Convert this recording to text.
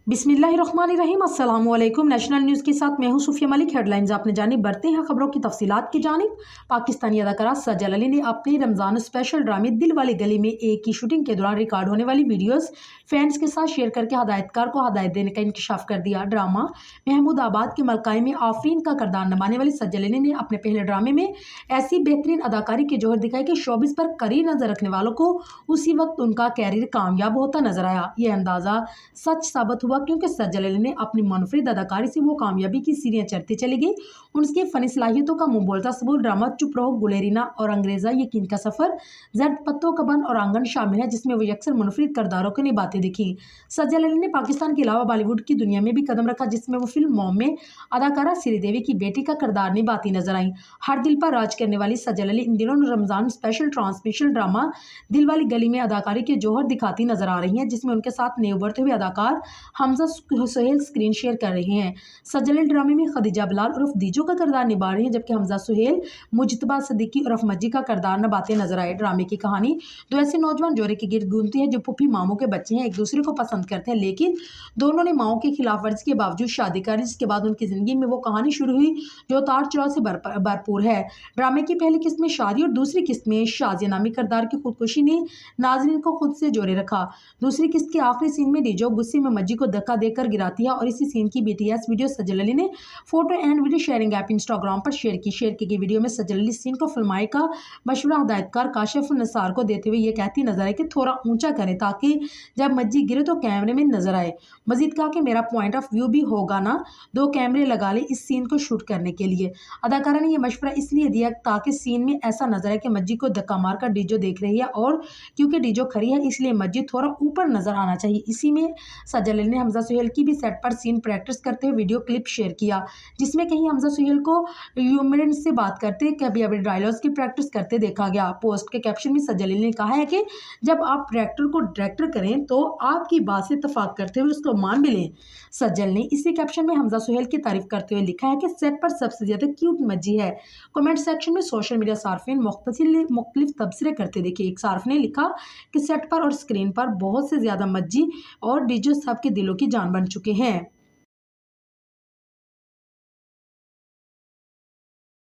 बिस्मिल्लाहिर्रहमानिर्रहीम। अस्सलाम वालेकुम। नेशनल न्यूज़ के साथ मैं हूं सुफिया मलिक। हेडलाइंस आपने जानी, बढ़ते हैं खबरों की तफसीलात की जानिब। पाकिस्तानी अदाकारा सजल अली ने अपने रमज़ान स्पेशल ड्रामे दिल वाली गली में एक की शूटिंग के दौरान रिकॉर्ड होने वाली वीडियोस फैंस के साथ शेयर करके हदायतकार को हदायत देने का इंकशाफ कर दिया। ड्रामा महमूदाबाद के मलकाई में आफरीन का किरदार निभाने वाली सजल अली ने अपने पहले ड्रामे में ऐसी बेहतरीन अदाकारी की जोहर दिखाई कि शोबिस पर कड़ी नजर रखने वालों को उसी वक्त उनका कैरियर कामयाब होता नजर आया। यह अंदाजा सच साबित हुआ क्योंकि सजल अली ने अपनी मुनफरिद अदाकारी से वो कामयाबी की सीढ़ियां चढ़ती चली गई। उनकी फनी सलाहियतों का मुंह बोलता सबूत ड्रामा चुप रहो, गुलेरिना और अंग्रेजा यकीन का सफर, जर्द पत्तों का बन और आंगन शामिल है, जिसमें वो अक्सर मुनफरिद किरदारों को निभाती दिखी। सजल अली ने पाकिस्तान के अलावा बॉलीवुड की दुनिया में भी कदम रखा, जिसमें वो फिल्म मॉम में अदाकारा श्रीदेवी की बेटी का किरदार निभाती नजर आई। हर दिल पर राज करने वाली सजल अली इन दिनों रमजान स्पेशल ट्रांसमिशन ड्रामा दिल वाली गली में अदाकारी के जौहर दिखाती नजर आ रही हैं, जिसमें उनके साथ नए उभरते हुए अदाकार हमजा सुहेल स्क्रीन शेयर कर रहे हैं। सजल अली ड्रामे में खदीजा बिलाल उर्फ दीजो का किरदार निभा रही हैं, जबकि हमजा सुहेल मुजतबा सिद्दीकी उर्फ मज्जी का किरदार निभाते नजर आए। ड्रामे की कहानी दो ऐसे नौजवान जोड़े के गिर्द घूमती है जो पुप्पी मामों के बच्चे हैं, एक दूसरे को पसंद करते हैं, लेकिन दोनों ने माओ की खिलाफ वर्जी के बावजूद शादी कर ली, जिसके बाद उनकी जिंदगी में वो कहानी शुरू हुई जो उतार चढ़ाव से भरपूर है। ड्रामे की पहली किस्त में शादी और दूसरी किस्त में शाजिया नामी किरदार की खुदकुशी ने नाजरीन को खुद से जोड़े रखा। दूसरी किस्त के आखिरी सीन में डीजो गुस्से में मज्जी को धक्का देकर गिराती है और इसी सीन की बीटीएस वीडियो सजल अली ने photo and video sharing app Instagram पर शेयर की गई वीडियो में सजल अली सीन को फिल्माए का मशवरा हदायतकार काशिफ निसार को देते हुए ये कहती नजर आए कि थोड़ा ऊंचा करें ताकि जब मज्जी गिरे तो कैमरे में नजर आए। मजीद कहा कि मेरा पॉइंट ऑफ व्यू भी होगा ना, 2 कैमरे लगा ले इस सीन को शूट करने के लिए। अदाकारा ने यह मशवरा इसलिए दिया ताकि सीन में ऐसा नजर आए कि मज्जी को धक्का मारकर डीजो देख रही है और क्योंकि डीजो खड़ी है इसलिए मज्जी थोड़ा ऊपर नजर आना चाहिए। इसी में सजल अली ने हमजा सुहेल की भी सेट पर सीन प्रैक्टिस करते हुए वीडियो क्लिप शेयर किया, जिसमें कहीं हमजा सुहेल को ह्यूमरन से बात करते कभी अभी डायलॉग्स की प्रैक्टिस करते देखा गया। पोस्ट के कैप्शन में सजल अली ने कहा है कि जब आप डायरेक्टर को डायरेक्टर करें तो आपकी बात से इत्तेफाक करते हुए उसको मान भी लें। सजल ने इसी कैप्शन में हमजा सुहेल की तारीफ करते हुए लिखा है कि सेट पर सबसे ज्यादा क्यूट मज्जी है। कमेंट सेक्शन में सोशल मीडिया सार्फिन मुख्तलिफ तबसरे करते देखे। एक सार्फ ने लिखा कि सेट पर और स्क्रीन पर बहुत से ज्यादा मज्जी और डीजो सबके दिलों की जान बन चुके हैं।